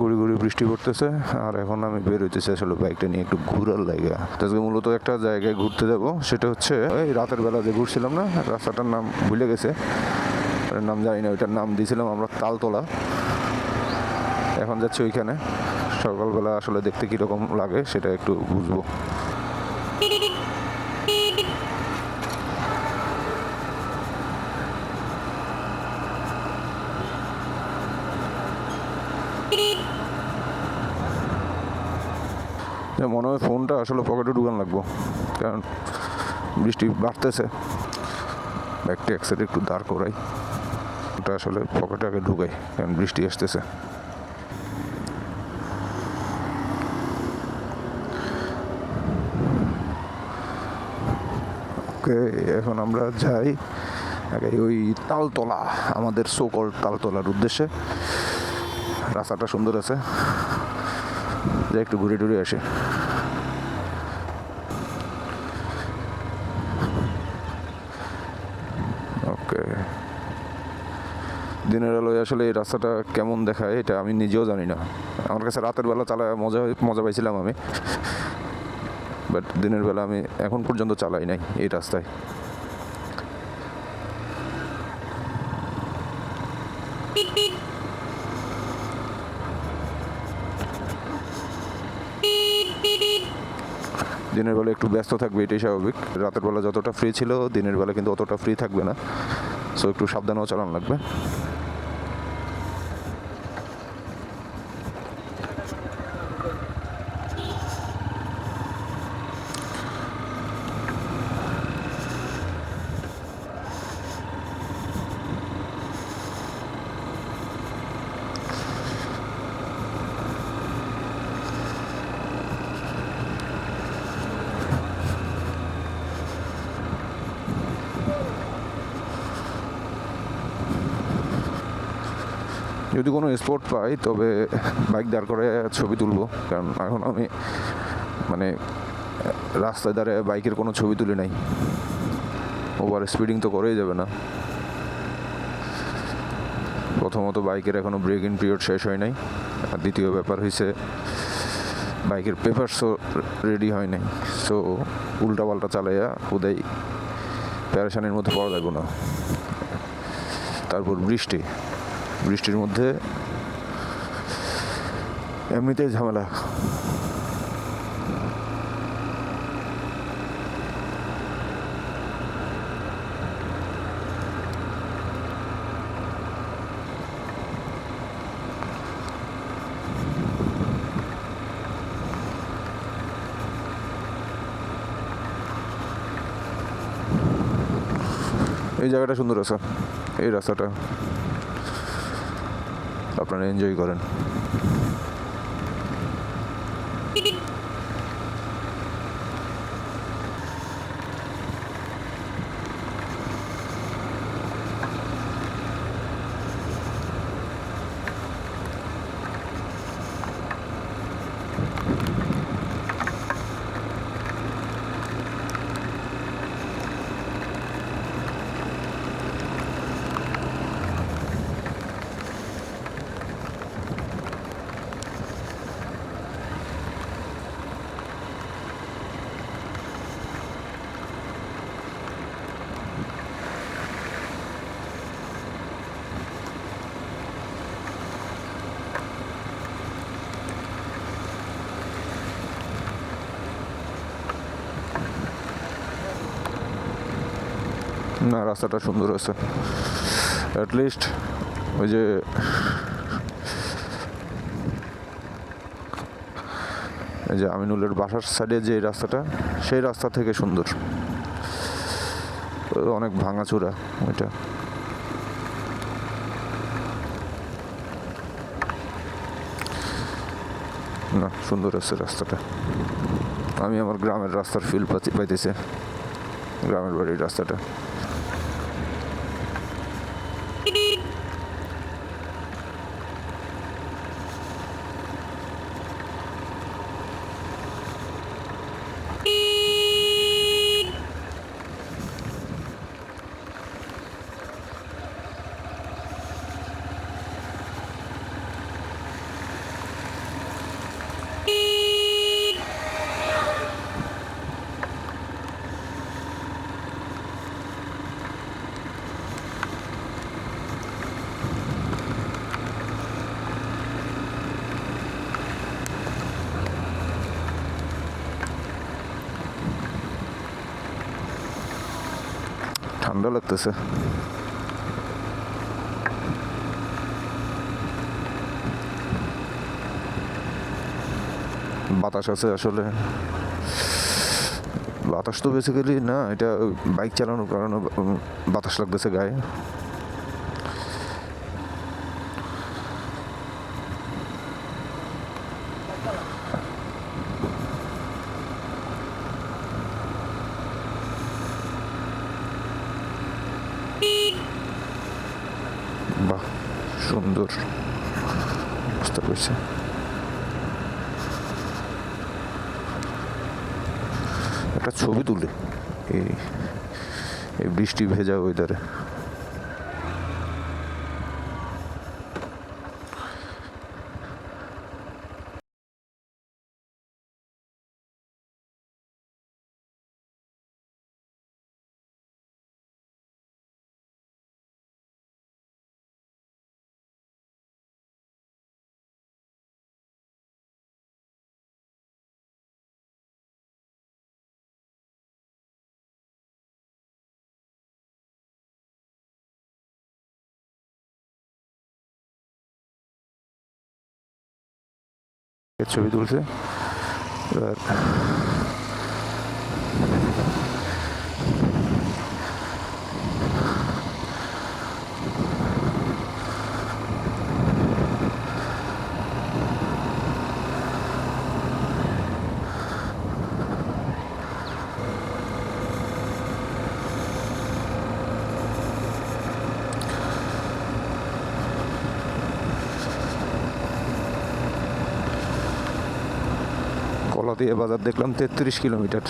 গুড়ি গুড়ি বৃষ্টি পড়তেছে আর এখন আমি বের হইতেছি আসলে বাইকটা নিয়ে একটু ঘোরার লাগা। আজকে মূলত একটা জায়গায় ঘুরতে যাব, সেটা হচ্ছে ওই রাতের বেলা যে ঘুরছিলাম না, রাস্তাটার নাম ভুলে গেছে, ওটার নাম জানি না, ওইটার নাম দিয়েছিলাম আমরা তালতলা। এখন যাচ্ছি ওইখানে, সকালবেলা আসলে দেখতে কীরকম লাগে সেটা একটু বুঝবো। মনে হয় ফোনটা আসলে পকেটে ঢুকান লাগবো, কারণ বৃষ্টি বাড়তেছে। ব্যাগটা এক সাইডে একটু দাঁড় করাই, ওটা আসলে পকেটে আগে ঢুকাই কারণ বৃষ্টি আসতেছে। ওকে, এখন আমরা যাই আগে ওই তালতলা, আমাদের সোকল তালতলার উদ্দেশ্যে। রাস্তাটা সুন্দর আছে, যাই একটু ঘুরে টুরে আসি। ওকে, দিনের আলোয় আসলে এই রাস্তাটা কেমন দেখায় এটা আমি নিজেও জানি না। আমার কাছে রাতের বেলা চালায় মজা পাইছিলাম আমি, বাট দিনের বেলা আমি এখন পর্যন্ত চালাই নাই এই রাস্তায়। দিনের বেলা একটু ব্যস্ত থাকবে, এটাই স্বাভাবিক। রাতের বেলা যতটা ফ্রি ছিল দিনের বেলা কিন্তু অতটা ফ্রি থাকবে না, সো একটু সাবধানেও চালানো লাগবে। যদি কোনো স্পট পাই তবে বাইক দাঁড় করে ছবি তুলবো, কারণ এখন আমি মানে রাস্তায় দাঁড়িয়ে বাইকের কোনো ছবি তুলি নাই। ওভার স্পিডিং তো করেই যাবে না। প্রথমত বাইকের এখনও ব্রেক ইন পিরিয়ড শেষ হয় নাই, আর দ্বিতীয় ব্যাপার হয়েছে বাইকের পেপারসও রেডি হয় নাই। সো উল্টাপাল্টা চালাইয়া উদয় প্যারেশানির মধ্যে পড়া যাবে না। তারপর বৃষ্টির মধ্যে এমনিতেই ঝামেলা। এই জায়গাটা সুন্দর আছে, এই রাস্তাটা আপনারা এনজয় করেন। না, রাস্তাটা সুন্দর আছে, অ্যাটলিস্ট ওই যে এই যে আমিনুলের বাসার সাইডে যে রাস্তাটা, সেই রাস্তা থেকে সুন্দর। অনেক ভাঙাচোরা ওইটা। না, সুন্দর আছে রাস্তাটা। আমি আমার গ্রামের রাস্তার ফিল পাইতেছি, গ্রামের বাড়ির রাস্তাটা। ঠান্ডা লাগতেছে। বাতাস আছে আসলে, বাতাস তো বেসিক্যালি না, এটা বাইক চালানোর কারণে বাতাস লাগতেছে গায়ে। বাহ, সুন্দর বুঝতে পারছি। একটা ছবি তুলে এই বৃষ্টি ভেজা ওয়েদারে। ছবি তুলছে এবার কলাদিয়া বাজার দেখলাম 33 কিলোমিটার।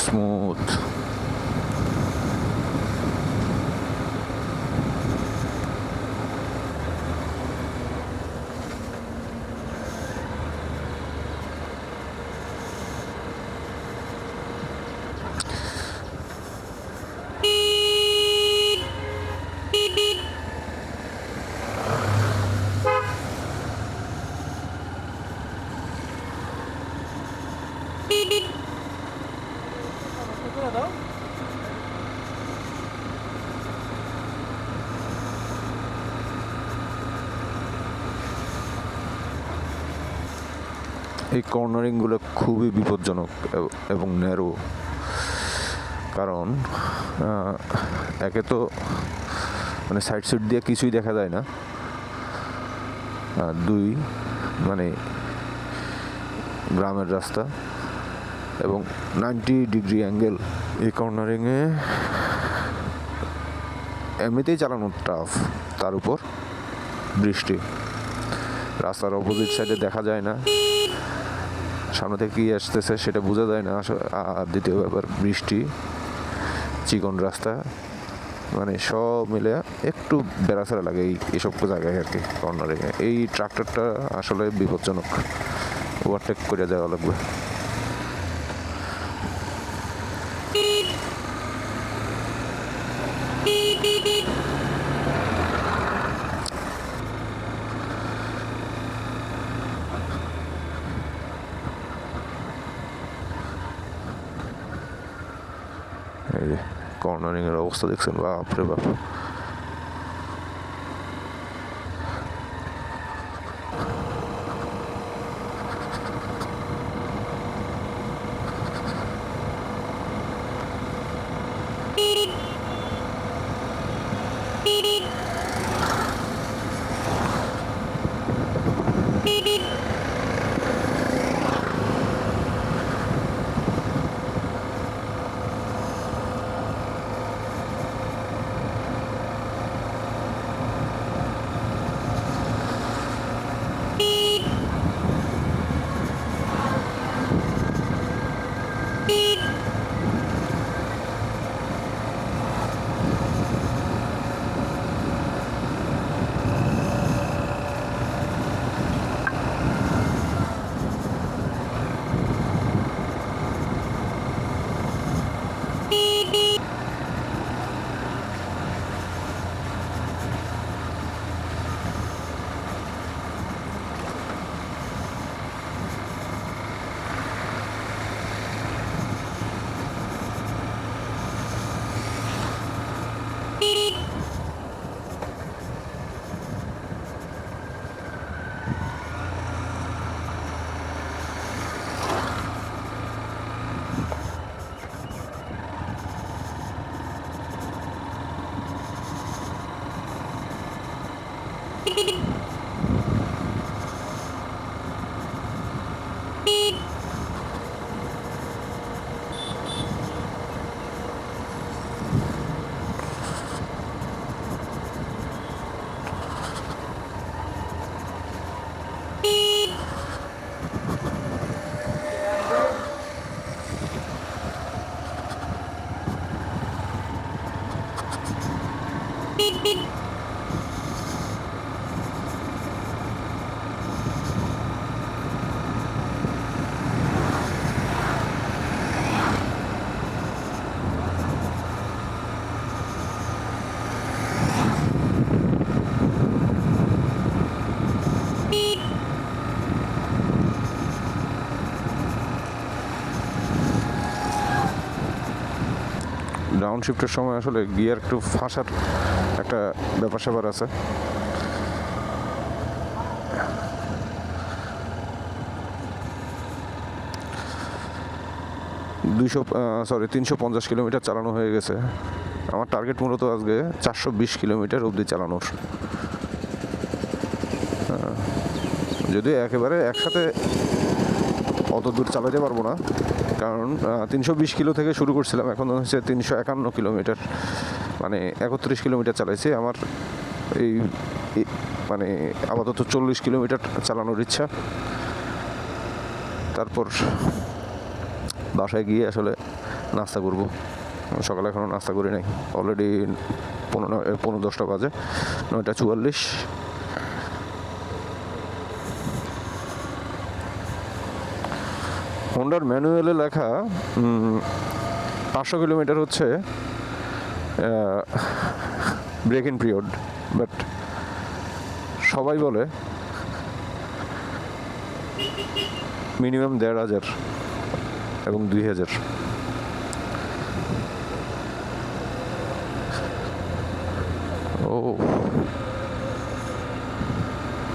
স্মুথ। এই কর্নারিংগুলো খুবই বিপজ্জনক এবং ন্যারো, কারণ একে তো মানে সাইড সিট দিয়ে কিছুই দেখা যায় না, দুই মানে গ্রামের রাস্তা এবং 90 ডিগ্রি অ্যাঙ্গেল। এই কর্নারিংয়ে এমনিতেই চালানো টাফ, তার উপর বৃষ্টি, রাস্তার অপোজিট সাইডে দেখা যায় না, সামনে থেকে কি আসতেছে সেটা বোঝা যায় না। আর দ্বিতীয় ব্যাপার বৃষ্টি, চিকন রাস্তা, মানে সব মিলে একটু বেড়াছাড়া লাগে এইসব জায়গায় আর কি। কর্নারিংয়ে এই ট্রাক্টরটা আসলে বিপজ্জনক, ওভারটেক করে যাওয়া লাগবে। এই যে কর্নারিং এর অবস্থা দেখছেন, বাপরে বাপ। ডাউন শিফটের সময় আসলে গিয়ার একটু ফাঁসার একটা ব্যাপার স্যাপার আছে। দুইশো 350 কিলোমিটার চালানো হয়ে গেছে। আমার টার্গেট মূলত আজকে 420 কিলোমিটার অবধি চালানোর। যদিও একেবারে একসাথে অত দূর চালাতে পারবো না, কারণ 320 কিলো থেকে শুরু করছিলাম, এখন হচ্ছে 351 কিলোমিটার, মানে 31 কিলোমিটার চালাইছি। আমার এই মানে আপাতত 40 কিলোমিটার চালানোর ইচ্ছা। তারপর বাসায় গিয়ে আসলে নাস্তা করব। সকালে এখনও নাস্তা করি নাই, অলরেডি 10টা বাজে, 9:44। হোন্ডার ম্যানুয়ালে লেখা 500 কিলোমিটার হচ্ছে ব্রেক ইন পিরিয়ড, বাট সবাই বলে মিনিমাম 1500 এবং 2000। ও